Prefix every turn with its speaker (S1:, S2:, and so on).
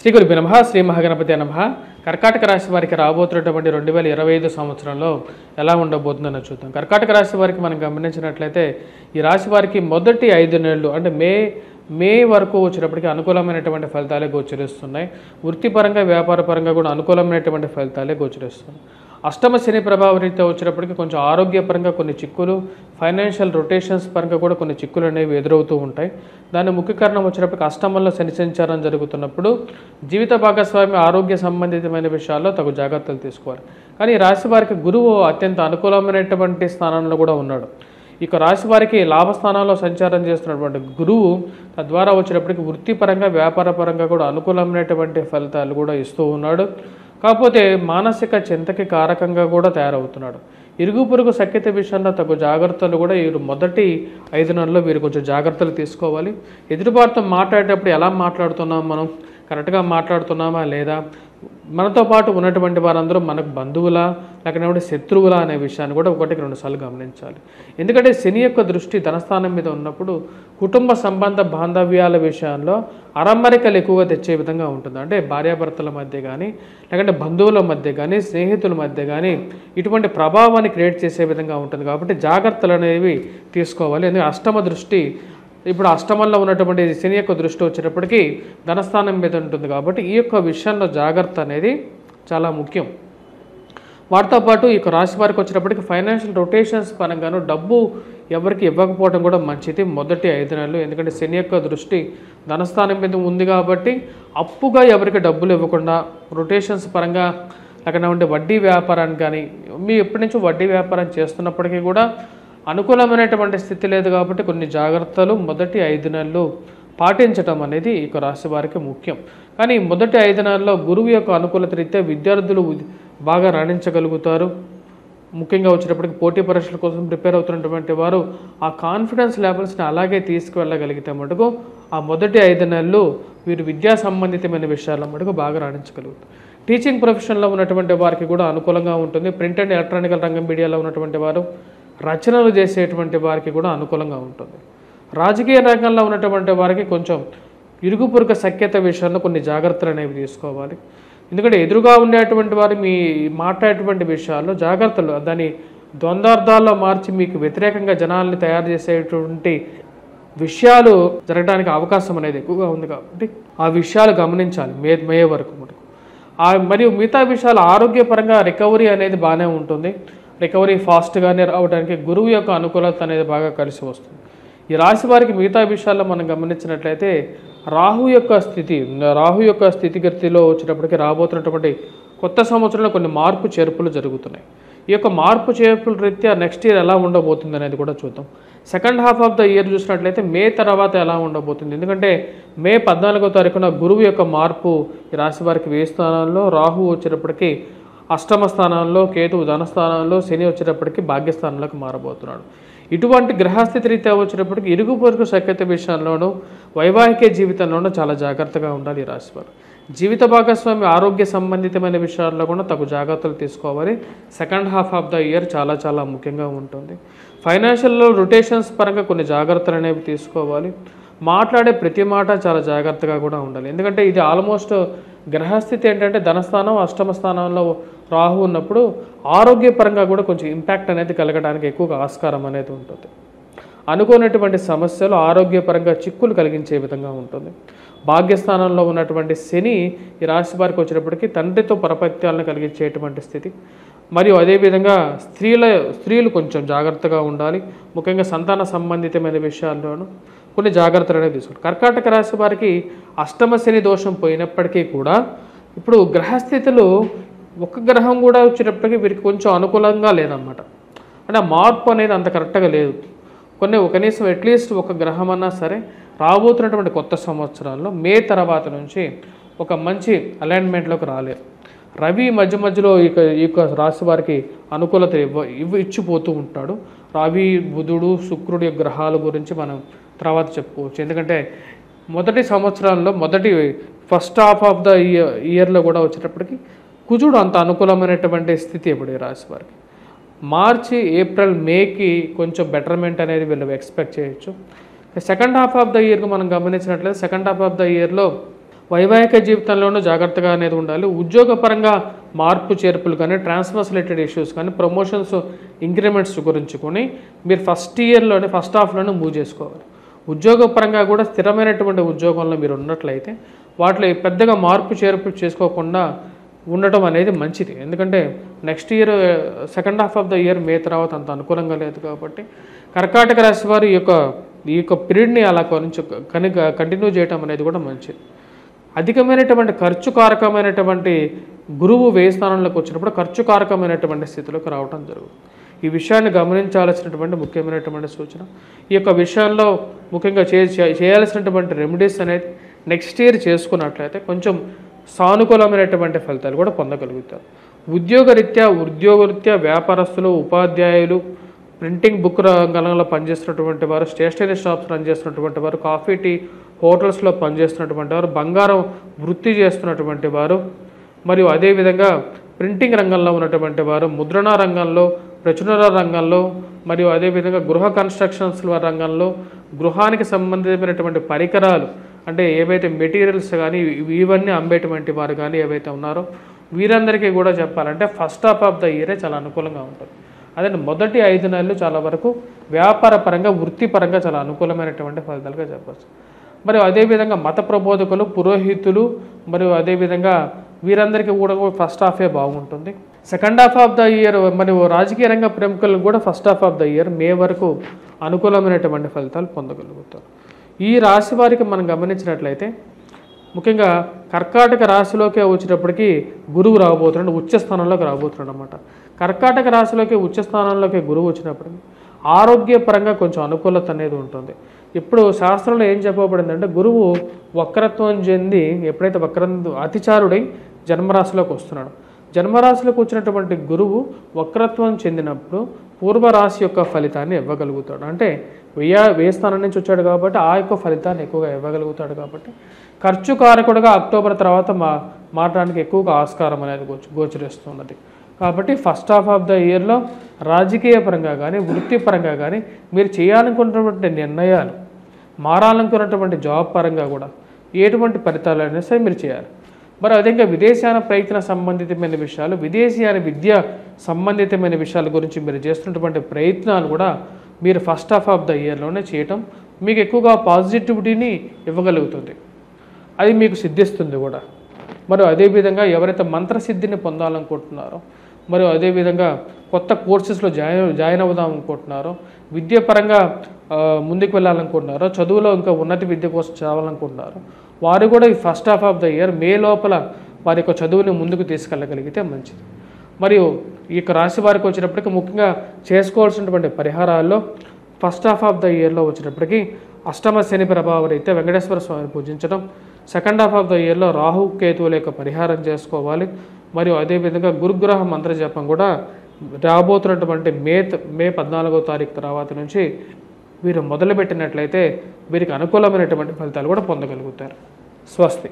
S1: శ్రీ గురుభ్యో నమః. శ్రీ మహాగణపతి నమః. కర్కాటక రాశి వారికి రాబోతున్నటువంటి 2025 సంవత్సరంలో ఎలా ఉండబోతుందని చూద్దాం. కర్కాటక రాశి వారికి మనం గమనించినట్లయితే ఈ రాశి వారికి మొదటి 5 నెలలు అంటే మే వరకు వచ్చినప్పటికీ అనుకూలమైనటువంటి ఫలితాలే గోచరిస్తున్నాయి. వృత్తిపరంగా వ్యాపారపరంగా కూడా అనుకూలమైనటువంటి ఫలితాలే గోచరిస్తున్నాయి. అష్టమ శని ప్రభావ రీత్యా వచ్చినప్పటికీ కొంచెం ఆరోగ్యపరంగా కొన్ని చిక్కులు, ఫైనాన్షియల్ రొటేషన్స్ పరంగా కూడా కొన్ని చిక్కులు అనేవి ఎదురవుతూ ఉంటాయి. దాని ముఖ్య కారణం వచ్చినప్పటికీ అష్టమంలో శని సంచారం జరుగుతున్నప్పుడు జీవిత భాగస్వామి ఆరోగ్య సంబంధితమైన విషయాల్లో తగు జాగ్రత్తలు తీసుకోవాలి. కానీ ఈ రాశి వారికి గురువు అత్యంత అనుకూలమైనటువంటి స్థానంలో కూడా ఉన్నాడు. ఇక రాశి వారికి లాభస్థానంలో సంచారం చేస్తున్నటువంటి గురువు తద్వారా వచ్చినప్పటికీ వృత్తిపరంగా వ్యాపారపరంగా కూడా అనుకూలమైనటువంటి ఫలితాలు కూడా ఇస్తూ ఉన్నాడు. కాకపోతే మానసిక చింతకి కారకంగా కూడా తయారవుతున్నాడు. ఇరుగు పొరుగు సఖ్యత విషయంలో తగు జాగ్రత్తలు కూడా వీరు మొదటి 5 నెలల్లో వీరు కొంచెం జాగ్రత్తలు తీసుకోవాలి. ఎదురుబాటుతో మాట్లాడేటప్పుడు ఎలా మాట్లాడుతున్నాం, మనం కరెక్ట్గా మాట్లాడుతున్నామా లేదా, మనతో పాటు ఉన్నటువంటి వారందరూ మనకు బంధువులా లేకపోతే శత్రువులా అనే విషయాన్ని కూడా 1-2 సార్లు గమనించాలి. ఎందుకంటే శని యొక్క దృష్టి ధనస్థానం మీద ఉన్నప్పుడు కుటుంబ సంబంధ బాంధవ్యాల విషయంలో అరమరికలు ఎక్కువగా తెచ్చే విధంగా ఉంటుంది. అంటే భార్యాభర్తల మధ్య కానీ లేకంటే బంధువుల మధ్య కానీ స్నేహితుల మధ్య కానీ ఇటువంటి ప్రభావాన్ని క్రియేట్ చేసే విధంగా ఉంటుంది. కాబట్టి జాగ్రత్తలు అనేవి తీసుకోవాలి. ఎందుకంటే అష్టమ దృష్టి ఇప్పుడు అష్టమంలో ఉన్నటువంటి శని యొక్క దృష్టి వచ్చేటప్పటికీ ధనస్థానం మీద ఉంటుంది. కాబట్టి ఈ యొక్క విషయంలో జాగ్రత్త అనేది చాలా ముఖ్యం. వాటితో పాటు ఈ రాశి వారికి వచ్చినప్పటికీ ఫైనాన్షియల్ రొటేషన్స్ పరంగాను డబ్బు ఎవరికి ఇవ్వకపోవడం కూడా మంచిది మొదటి 5 నెలలు. ఎందుకంటే శని యొక్క దృష్టి ధనస్థానం మీద ఉంది కాబట్టి అప్పుగా ఎవరికి డబ్బులు ఇవ్వకుండా రొటేషన్స్ పరంగా లేకపోతే వడ్డీ వ్యాపారాన్ని కానీ మీ ఎప్పటి నుంచో వడ్డీ వ్యాపారం చేస్తున్నప్పటికీ కూడా అనుకూలమైనటువంటి స్థితి లేదు. కాబట్టి కొన్ని జాగ్రత్తలు మొదటి 5 నెలలు పాటించడం అనేది ఈ రాశి వారికి ముఖ్యం. కానీ మొదటి 5 నెలల్లో గురువు యొక్క అనుకూలత రీత్యా విద్యార్థులు బాగా రాణించగలుగుతారు. ముఖ్యంగా వచ్చినప్పటికీ పోటీ పరీక్షల కోసం ప్రిపేర్ అవుతున్నటువంటి వారు ఆ కాన్ఫిడెన్స్ లెవెల్స్ని అలాగే తీసుకువెళ్ళగలిగితే మటుకు ఆ మొదటి 5 నెలలు వీరు విద్యా సంబంధితమైన విషయాల మటుకు బాగా రాణించగలుగుతారు. టీచింగ్ ప్రొఫెషన్లో ఉన్నటువంటి వారికి కూడా అనుకూలంగా ఉంటుంది. ప్రింట్ అండ్ ఎలక్ట్రానికల్ రంగం మీడియాలో ఉన్నటువంటి వారు, రచనలు చేసేటువంటి వారికి కూడా అనుకూలంగా ఉంటుంది. రాజకీయ రంగంలో ఉన్నటువంటి వారికి కొంచెం ఇరుగు పొరుగు సఖ్యత విషయంలో కొన్ని జాగ్రత్తలు అనేవి తీసుకోవాలి. ఎందుకంటే ఎదురుగా ఉండేటువంటి వారు మీ మాట్లాడేటువంటి విషయాల్లో జాగ్రత్తలు దాన్ని ద్వంద్వార్థాల్లో మార్చి మీకు వ్యతిరేకంగా జనాల్ని తయారు చేసేటువంటి విషయాలు జరగడానికి అవకాశం అనేది ఎక్కువగా ఉంది. కాబట్టి ఆ విషయాలు గమనించాలి మే వరకు మటుకు. మరియు మిగతా విషయాలు ఆరోగ్యపరంగా రికవరీ అనేది బాగానే ఉంటుంది. రికవరీ ఫాస్ట్గానే రావడానికి గురువు యొక్క అనుకూలత అనేది బాగా కలిసి వస్తుంది. ఈ రాశి వారికి మిగతా విషయాల్లో మనం గమనించినట్లయితే రాహు యొక్క స్థితిగతిలో వచ్చినప్పటికీ రాబోతున్నటువంటి కొత్త సంవత్సరంలో కొన్ని మార్పు చేర్పులు జరుగుతున్నాయి. ఈ యొక్క మార్పు చేర్పుల రీత్యా నెక్స్ట్ ఇయర్ ఎలా ఉండబోతుంది అనేది కూడా చూద్దాం. Second half of the year చూసినట్లయితే మే తర్వాత ఎలా ఉండబోతుంది. ఎందుకంటే మే 14వ తారీఖున గురువు యొక్క మార్పు ఈ రాశి వారికి 10 స్థానాల్లో, రాహు వచ్చేటప్పటికీ అష్టమ స్థానంలో, కేతువు ధనస్థానంలో, శని వచ్చేటప్పటికి భాగ్యస్థానంలోకి మారబోతున్నాడు. ఇటువంటి గ్రహస్థితి రీత్యా వచ్చినప్పటికీ ఇరుగు పొరుగు సఖ్యత విషయంలోనూ వైవాహిక జీవితంలోనూ చాలా జాగ్రత్తగా ఉండాలి ఈ రాశివారు. జీవిత భాగస్వామి ఆరోగ్య సంబంధితమైన విషయాల్లో కూడా తగు జాగ్రత్తలు తీసుకోవాలి. Second half of the year చాలా చాలా ముఖ్యంగా ఉంటుంది. ఫైనాన్షియల్లో రొటేషన్స్ పరంగా కొన్ని జాగ్రత్తలు అనేవి తీసుకోవాలి. మాట్లాడే ప్రతి మాట చాలా జాగ్రత్తగా కూడా ఉండాలి. ఎందుకంటే ఇది ఆల్మోస్ట్ గ్రహస్థితి ఏంటంటే ధనస్థానం, అష్టమ స్థానంలో రాహు ఉన్నప్పుడు ఆరోగ్యపరంగా కూడా కొంచెం ఇంపాక్ట్ అనేది కలగడానికి ఎక్కువగా ఆస్కారం అనేది ఉంటుంది. అనుకోనటువంటి సమస్యలు ఆరోగ్యపరంగా చిక్కులు కలిగించే విధంగా ఉంటుంది. భాగ్యస్థానంలో ఉన్నటువంటి శని ఈ రాశి వారికి వచ్చినప్పటికీ తండ్రితో పరపత్యాలను కలిగించేటువంటి స్థితి. మరియు అదేవిధంగా స్త్రీలు కొంచెం జాగ్రత్తగా ఉండాలి. ముఖ్యంగా సంతాన సంబంధితమైన విషయాల్లోనూ కొన్ని జాగ్రత్తలు అనేవి తీసుకోండి. కర్కాటక రాశి వారికి అష్టమ శని దోషం పోయినప్పటికీ కూడా ఇప్పుడు గ్రహస్థితులు ఒక గ్రహం కూడా వచ్చేటప్పటికీ వీరికి కొంచెం అనుకూలంగా లేదన్నమాట. అంటే ఆ మార్పు అనేది అంత కరెక్ట్గా లేదు. కనీసం అట్లీస్ట్ ఒక గ్రహం అన్నా సరే రాబోతున్నటువంటి కొత్త సంవత్సరాల్లో మే తర్వాత నుంచి ఒక మంచి అలైన్మెంట్లోకి రాలేరు. రవి మధ్యలో ఈ యొక్క రాశి వారికి అనుకూలత ఇచ్చిపోతూ ఉంటాడు. రవి, బుధుడు, శుక్రుడి గ్రహాల గురించి మనం తర్వాత చెప్పుకోవచ్చు. ఎందుకంటే మొదటి సంవత్సరంలో ఫస్ట్ హాఫ్ ఆఫ్ ద ఇయర్లో కూడా వచ్చేటప్పటికి కుజుడు అంత అనుకూలమైనటువంటి స్థితి ఇప్పుడు ఈ రాశి వారికి. మార్చి, ఏప్రిల్, మేకి కొంచెం బెటర్మెంట్ అనేది వీళ్ళు ఎక్స్పెక్ట్ చేయొచ్చు. సెకండ్ హాఫ్ ఆఫ్ ద ఇయర్కి మనం గమనించినట్లయితే సెకండ్ హాఫ్ ఆఫ్ ద ఇయర్లో వైవాహిక జీవితంలోనూ జాగ్రత్తగా అనేది ఉండాలి. ఉద్యోగపరంగా మార్పు చేర్పులు కానీ, ట్రాన్స్ఫర్స్ రిలేటెడ్ ఇష్యూస్ కానీ, ప్రమోషన్స్ ఇంక్రిమెంట్స్ గురించి కొని మీరు ఫస్ట్ హాఫ్లోనే మూవ్ చేసుకోవాలి. ఉద్యోగపరంగా కూడా స్థిరమైనటువంటి ఉద్యోగంలో మీరు ఉన్నట్లయితే వాటిలో పెద్దగా మార్పు చేర్పు చేసుకోకుండా ఉండటం అనేది మంచిది. ఎందుకంటే next year second half of the year May తర్వాత అంత అనుకూలంగా లేదు కాబట్టి కర్కాటక రాశి వారు ఈ యొక్క పీరియడ్ని అలా కంటిన్యూ చేయటం అనేది కూడా మంచిది. అధికమైనటువంటి ఖర్చుకారకమైనటువంటి గురువు వ్యయ స్థానంలోకి వచ్చినప్పుడు ఖర్చుకారకమైనటువంటి స్థితిలోకి రావడం జరుగుతుంది. ఈ విషయాన్ని గమనించాల్సినటువంటి ముఖ్యమైనటువంటి సూచన. ఈ యొక్క విషయాల్లో ముఖ్యంగా చేయాల్సినటువంటి రెమెడీస్ అనేది నెక్స్ట్ ఇయర్ చేసుకున్నట్లయితే కొంచెం సానుకూలమైనటువంటి ఫలితాలు కూడా పొందగలుగుతారు. ఉద్యోగరీత్యా వ్యాపారస్తులు, ఉపాధ్యాయులు, ప్రింటింగ్ బుక్ రంగంలో పనిచేస్తున్నటువంటి వారు, స్టేషనరీ షాప్స్ రన్ చేస్తున్నటువంటి వారు, కాఫీ టీ హోటల్స్లో పనిచేస్తున్నటువంటి వారు, బంగారం వృత్తి చేస్తున్నటువంటి వారు, మరియు అదేవిధంగా ప్రింటింగ్ రంగంలో ఉన్నటువంటి వారు, ముద్రణ రంగంలో, ప్రచురణ రంగంలో, మరియు అదేవిధంగా గృహ కన్స్ట్రక్షన్స్ రంగంలో, గృహానికి సంబంధించినటువంటి పరికరాలు అంటే ఏవైతే మెటీరియల్స్ కానీ ఇవన్నీ అమ్మేటువంటి వారు కానీ ఏవైతే ఉన్నారో వీరందరికీ కూడా చెప్పాలంటే ఫస్ట్ హాఫ్ ఆఫ్ ద ఇయరే చాలా అనుకూలంగా ఉంటుంది. అదే మొదటి 5 నెలలు చాలా వరకు వ్యాపార పరంగా, వృత్తిపరంగా చాలా అనుకూలమైనటువంటి ఫలితాలుగా చెప్పచ్చు. మరియు అదేవిధంగా మత ప్రబోధకులు, పురోహితులు, మరియు అదేవిధంగా వీరందరికీ కూడా ఫస్ట్ హాఫే బాగుంటుంది. Second half of the year మరియు రాజకీయ రంగ ప్రముఖులకు కూడా first half of the year May వరకు అనుకూలమైనటువంటి ఫలితాలు పొందగలుగుతారు. ఈ రాశి వారికి మనం గమనించినట్లయితే ముఖ్యంగా కర్కాటక రాశిలోకి వచ్చేటప్పటికి గురువు రాబోతున్నాడు, ఉచ్చ స్థానంలోకి రాబోతున్నాడు అనమాట. కర్కాటక రాశిలోకి ఉచ్చ స్థానంలోకి గురువు వచ్చినప్పటికీ ఆరోగ్యపరంగా కొంచెం అనుకూలత అనేది ఉంటుంది. ఇప్పుడు శాస్త్రంలో ఏం చెప్పబడిందంటే గురువు వక్రత్వం చెంది ఎప్పుడైతే అతిచారుడై జన్మరాశిలోకి వస్తున్నాడు, జన్మరాశిలోకి వచ్చినటువంటి గురువు వక్రత్వం చెందినప్పుడు పూర్వరాశి యొక్క ఫలితాన్ని ఇవ్వగలుగుతాడు. అంటే వ్యయ స్థానం నుంచి వచ్చాడు కాబట్టి ఆ యొక్క ఫలితాన్ని ఎక్కువగా ఇవ్వగలుగుతాడు. కాబట్టి ఖర్చు కారకుడుగా అక్టోబర్ తర్వాత మారడానికి ఎక్కువగా ఆస్కారం అనేది గోచరిస్తున్నది. కాబట్టి ఫస్ట్ హాఫ్ ఆఫ్ ద ఇయర్లో రాజకీయ పరంగా కానీ, వృత్తిపరంగా కానీ మీరు చేయాలనుకున్నటువంటి నిర్ణయాలు, మారాలనుకున్నటువంటి జాబ్ పరంగా కూడా ఎటువంటి ఫలితాలు అయినా సరే మీరు చేయాలి. మరి అదేవిధంగా విదేశాన ప్రయత్న సంబంధితమైన విషయాలు, విదేశీయాన విద్య సంబంధితమైన విషయాల గురించి మీరు చేస్తున్నటువంటి ప్రయత్నాలు కూడా మీరు ఫస్ట్ హాఫ్ ఆఫ్ ద ఇయర్లోనే చేయటం మీకు ఎక్కువగా పాజిటివిటీని ఇవ్వగలుగుతుంది, అది మీకు సిద్ధిస్తుంది కూడా. మరియు అదేవిధంగా ఎవరైతే మంత్రసిద్ధిని పొందాలనుకుంటున్నారో, మరియు అదేవిధంగా కొత్త కోర్సెస్లో జాయిన్ అవుదాం అనుకుంటున్నారో, విద్యాపరంగా ముందుకు వెళ్ళాలనుకుంటున్నారో, చదువులో ఇంకా ఉన్నత విద్య కోసం చదవాలనుకుంటున్నారో వారు కూడా ఈ first half of the year May లోపల వారి యొక్క చదువుని ముందుకు తీసుకెళ్ళగలిగితే మంచిది. మరియు ఈ యొక్క రాశి వారికి వచ్చినప్పటికీ ముఖ్యంగా చేసుకోవాల్సినటువంటి పరిహారాల్లో ఫస్ట్ హాఫ్ ఆఫ్ ద ఇయర్లో వచ్చినప్పటికీ అష్టమ శని ప్రభావ రీత్యా వెంకటేశ్వర స్వామిని పూజించడం, సెకండ్ హాఫ్ ఆఫ్ ద ఇయర్లో రాహు కేతువుల యొక్క పరిహారం చేసుకోవాలి. మరియు అదేవిధంగా గురుగ్రహ మంత్ర జపం కూడా రాబోతున్నటువంటి మే 14వ తారీఖు తర్వాత నుంచి వీరు మొదలుపెట్టినట్లయితే వీరికి అనుకూలమైనటువంటి ఫలితాలు కూడా పొందగలుగుతారు. స్వస్తి.